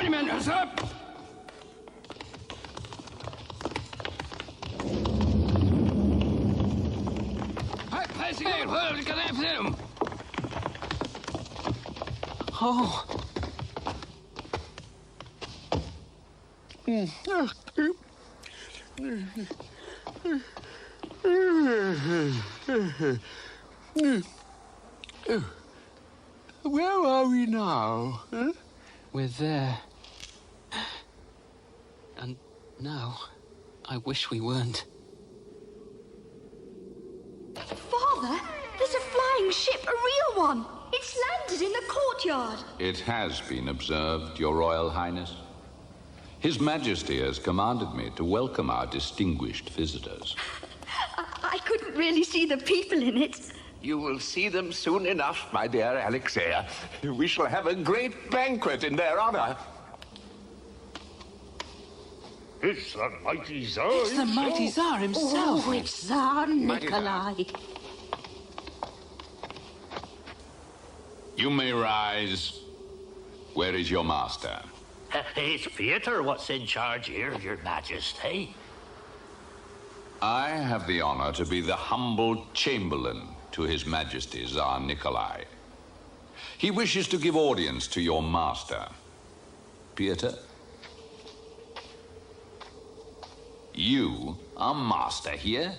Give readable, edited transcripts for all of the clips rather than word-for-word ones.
monument, sir! Oh. Where are we now? Huh? We're there. And now, I wish we weren't. Father, there's a flying ship, a real one. It's landed in the courtyard. It has been observed, Your Royal Highness. His Majesty has commanded me to welcome our distinguished visitors. I couldn't really see the people in it. You will see them soon enough, my dear Alexeya. We shall have a great banquet in their honor. It's the mighty Tsar It's the mighty Tsar himself. Oh, it's Tsar Nikolai. You may rise. Where is your master? It's Pyotr what's in charge here, Your Majesty. I have the honor to be the humble chamberlain to His Majesty Tsar Nikolai. He wishes to give audience to your master. Pyotr, you are master here?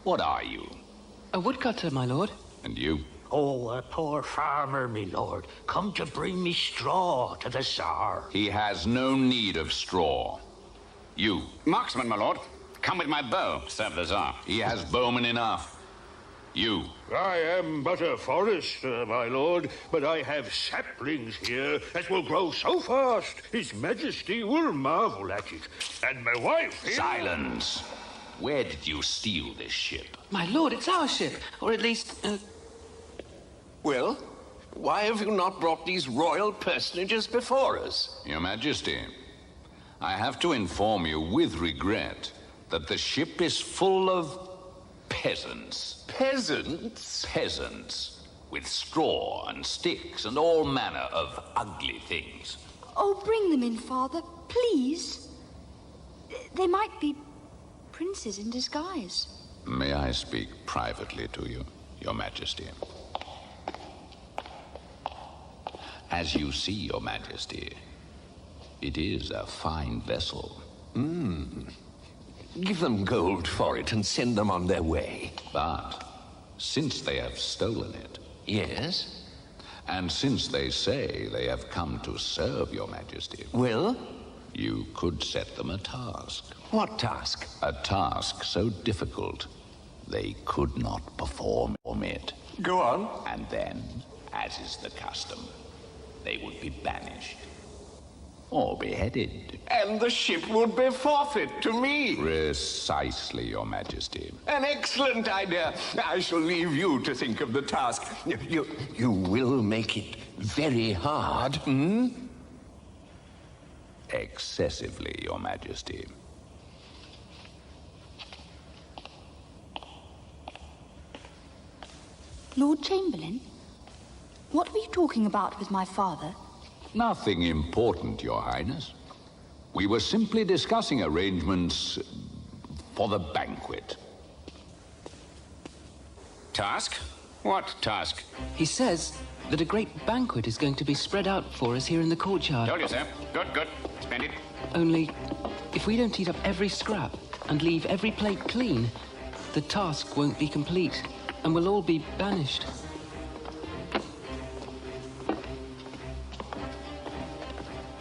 What are you? A woodcutter, my lord. And you? Oh, a poor farmer, me lord, come to bring me straw to the Tsar. He has no need of straw. You? Marksman, my lord. Come with my bow, serve the Tsar. He has bowmen enough. You? I am but a forester, my lord, but I have saplings here that will grow so fast His Majesty will marvel at it. And my wife here... Silence! Where did you steal this ship? My lord, it's our ship. Or at least, Well, why have you not brought these royal personages before us? Your Majesty, I have to inform you with regret that the ship is full of peasants. Peasants? Peasants, with straw and sticks and all manner of ugly things. Oh, bring them in, Father, please. They might be princes in disguise. May I speak privately to you, Your Majesty? As you see, Your Majesty, it is a fine vessel. Give them gold for it and send them on their way. But since they have stolen it, Yes? and since they say they have come to serve Your Majesty, Well, you could set them a task. what task? A task so difficult they could not perform it. Go on. And then, as is the custom, they would be banished or beheaded. And the ship would be forfeit to me. Precisely, Your Majesty. An excellent idea. I shall leave you to think of the task. You will make it very hard, Excessively, Your Majesty. Lord Chamberlain, what were you talking about with my father? Nothing important, Your Highness. We were simply discussing arrangements for the banquet. Task? What task? he says that a great banquet is going to be spread out for us here in the courtyard. Told you, sir. Good, good. Splendid. Only, if we don't eat up every scrap and leave every plate clean, the task won't be complete, and we'll all be banished.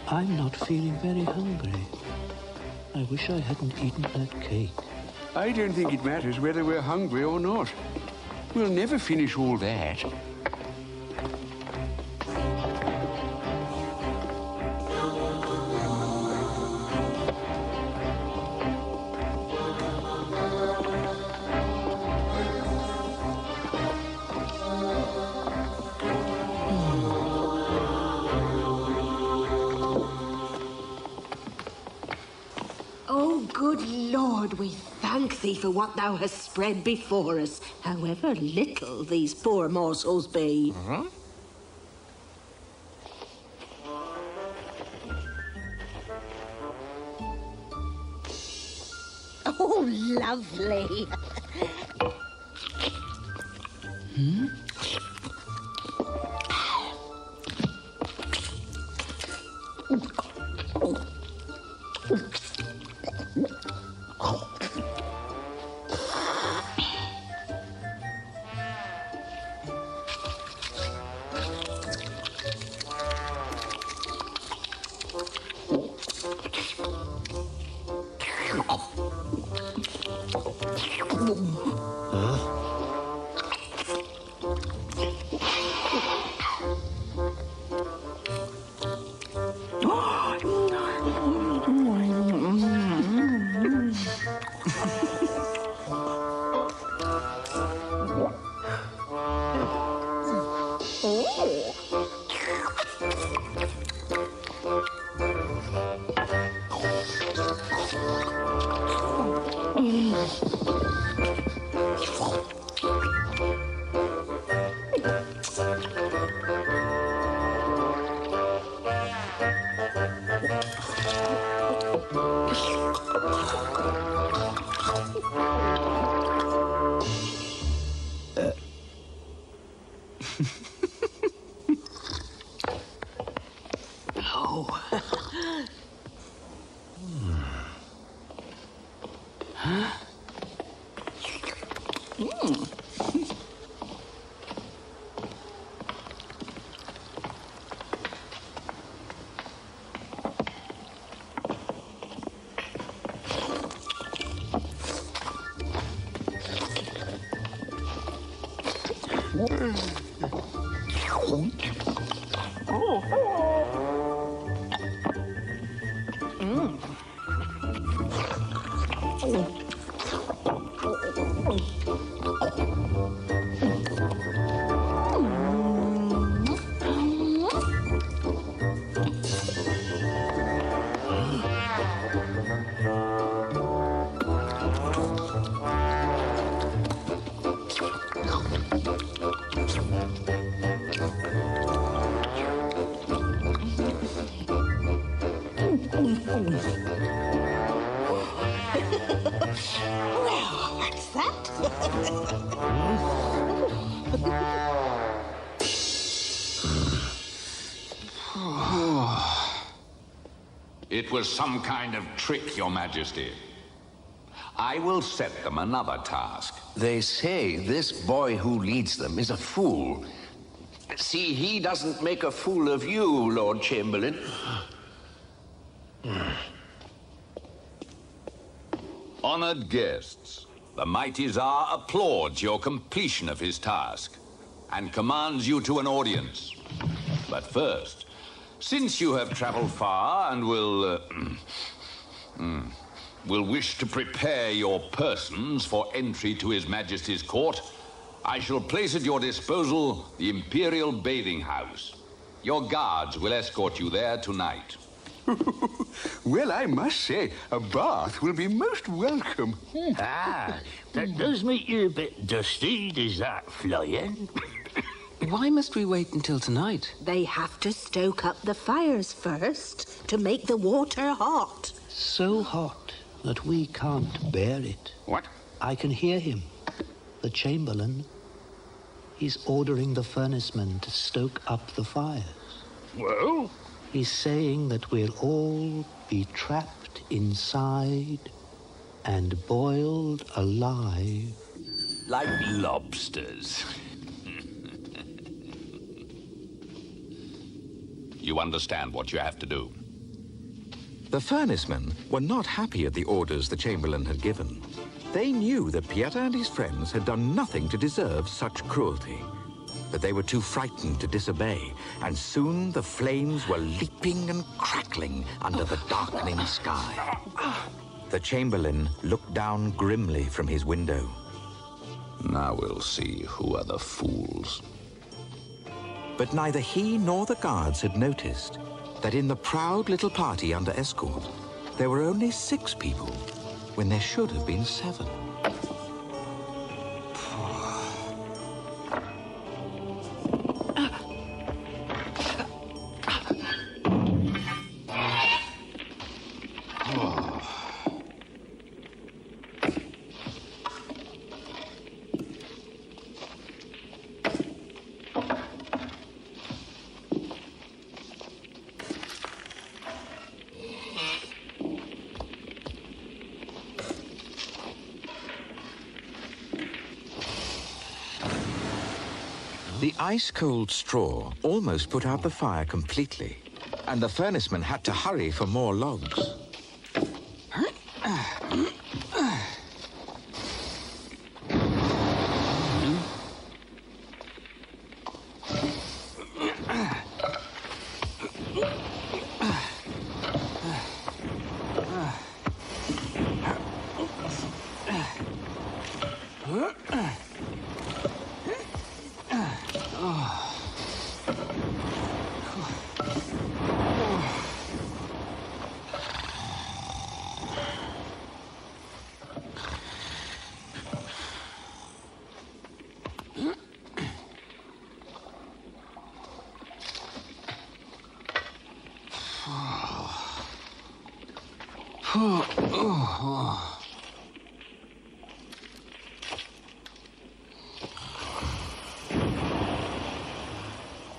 I'm not feeling very hungry. I wish I hadn't eaten that cake. I don't think it matters whether we're hungry or not. We'll never finish all that. Oh, good Lord, we thank thank thee for what thou hast spread before us, however little these poor morsels be. Oh, lovely. It was some kind of trick, Your Majesty. I will set them another task. They say this boy who leads them is a fool. See, he doesn't make a fool of you, Lord Chamberlain. Honored guests, the mighty Tsar applauds your completion of his task and commands you to an audience. But first, since you have traveled far and will wish to prepare your persons for entry to His Majesty's court, I shall place at your disposal the Imperial Bathing House. Your guards will escort you there tonight. Well, I must say, a bath will be most welcome. Ah, that does make you a bit dusty, does that, Flying? Why must we wait until tonight? They have to stoke up the fires first to make the water hot. So hot that we can't bear it. What? I can hear him. The Chamberlain. He's ordering the furnacemen to stoke up the fires. Well? He's saying that we'll all be trapped inside and boiled alive. Like lobsters. You understand what you have to do. The furnacemen were not happy at the orders the Chamberlain had given. They knew that Pyotr and his friends had done nothing to deserve such cruelty. But they were too frightened to disobey, and soon the flames were leaping and crackling under the darkening sky. The Chamberlain looked down grimly from his window. Now we'll see who are the fools. But neither he nor the guards had noticed that in the proud little party under escort, there were only 6 people. when there should have been 7. The ice-cold straw almost put out the fire completely, and the furnaceman had to hurry for more logs.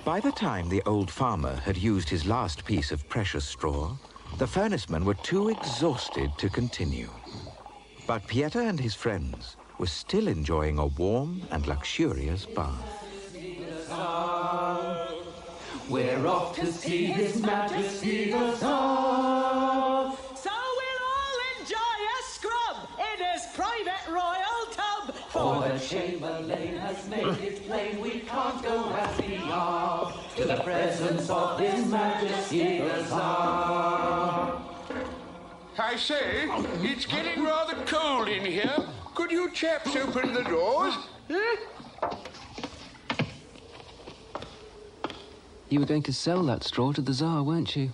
By the time the old farmer had used his last piece of precious straw, the furnacemen were too exhausted to continue. But Pyotr and his friends were still enjoying a warm and luxurious bath. We're off to see His Majesty the Tsar. So we'll all enjoy a scrub in his private royal tub. For the Chamberlain has made it plain we can't go as we are to the presence of His Majesty the Tsar. I say, it's getting rather cold in here. Could you chaps open the doors? You were going to sell that straw to the Tsar, weren't you?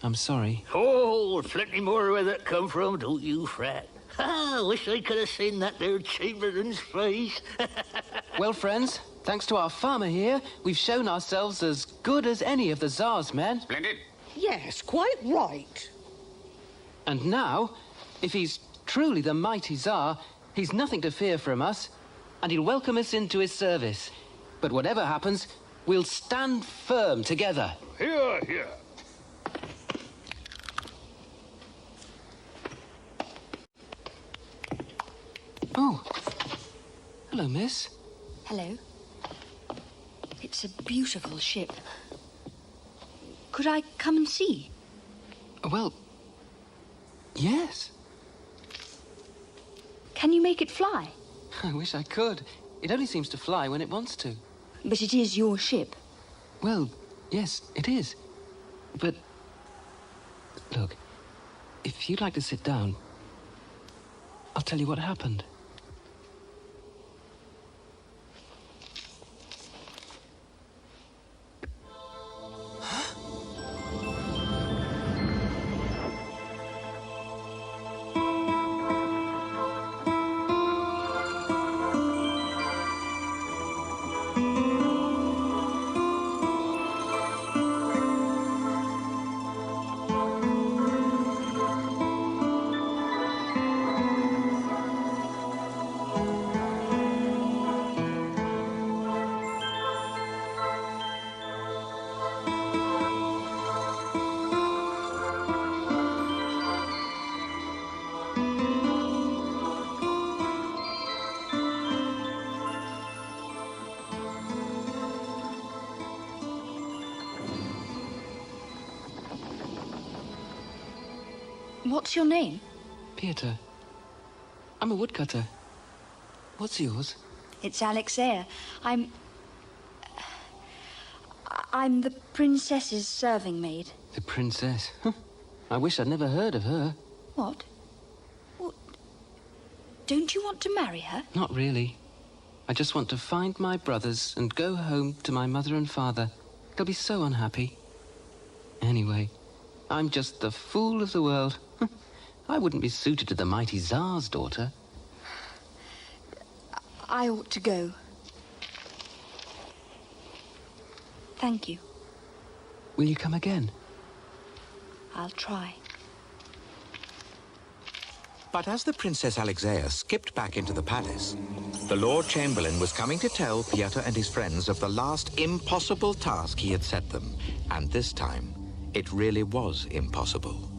I'm sorry. Oh, plenty more where that come from, don't you fret. I wish I could have seen that there Chamberlain's face. Well, friends, thanks to our farmer here, we've shown ourselves as good as any of the Tsar's men. Splendid. Yes, quite right. And now, if he's truly the mighty Tsar, he's nothing to fear from us, and he'll welcome us into his service. But whatever happens, we'll stand firm together. Here, here. Oh. Hello, miss. Hello. It's a beautiful ship. Could I come and see? Well, yes. Can you make it fly? I wish I could. It only seems to fly when it wants to. But it is your ship. Well, yes, it is. But, look, if you'd like to sit down, I'll tell you what happened. What's your name? Pyotr. I'm a woodcutter. What's yours? It's Alexeya. I'm the princess's serving maid. The princess? I wish I'd never heard of her. What? What? Don't you want to marry her? Not really. I just want to find my brothers and go home to my mother and father. They'll be so unhappy. Anyway, I'm just the fool of the world. I wouldn't be suited to the mighty Tsar's daughter. I ought to go. Thank you. Will you come again? I'll try. But as the Princess Alexeya skipped back into the palace, the Lord Chamberlain was coming to tell Pyotr and his friends of the last impossible task he had set them. And this time, it really was impossible.